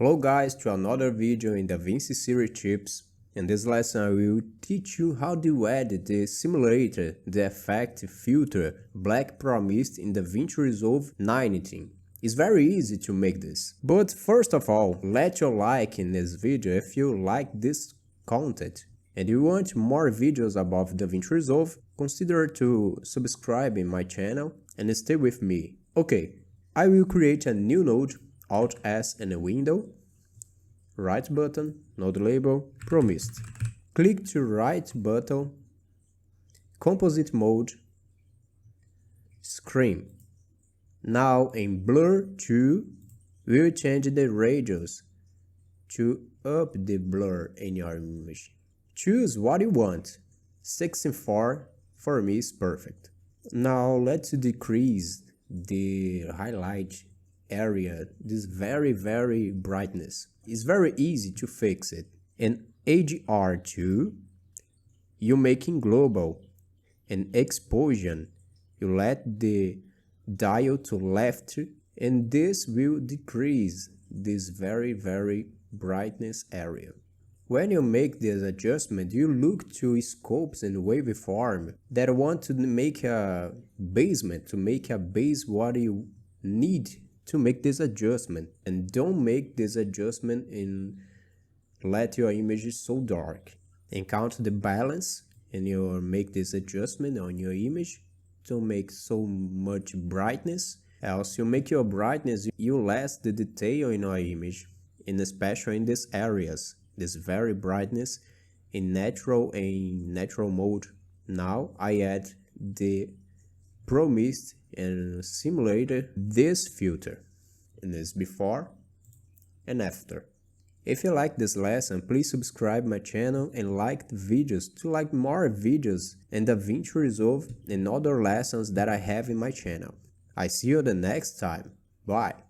Hello guys, to another video in DaVinci series tips. In this lesson I will teach you how to edit the simulator, the effect filter Black Promised in DaVinci Resolve 19. It's very easy to make this. But first of all, let your like in this video if you like this content. And you want more videos about DaVinci Resolve, consider to subscribe in my channel and stay with me. Okay, I will create a new node, Alt S in a window, right button, node label, promised. Click to right button, composite mode, screen. Now in blur 2, we'll change the radius to up the blur in your image. Choose what you want. 64 for me is perfect. Now let's decrease the highlight area, this very brightness. It's very easy to fix it. In ADR2, you making global. In exposure, you let the dial to left, and this will decrease this very brightness area. When you make this adjustment, you look to scopes and waveform that want to make a basement, to make a base what you need to make this adjustment, and don't make this adjustment and let your image so dark. Encounter the balance and you make this adjustment on your image to make so much brightness. Else you make your brightness, you less the detail in your image, and especially in these areas, this very brightness in natural mode. Now I add the promised and simulated this filter, and this before and after. If you like this lesson, please subscribe my channel and like the videos to like more videos and DaVinci Resolve and other lessons that I have in my channel. I see you the next time. Bye!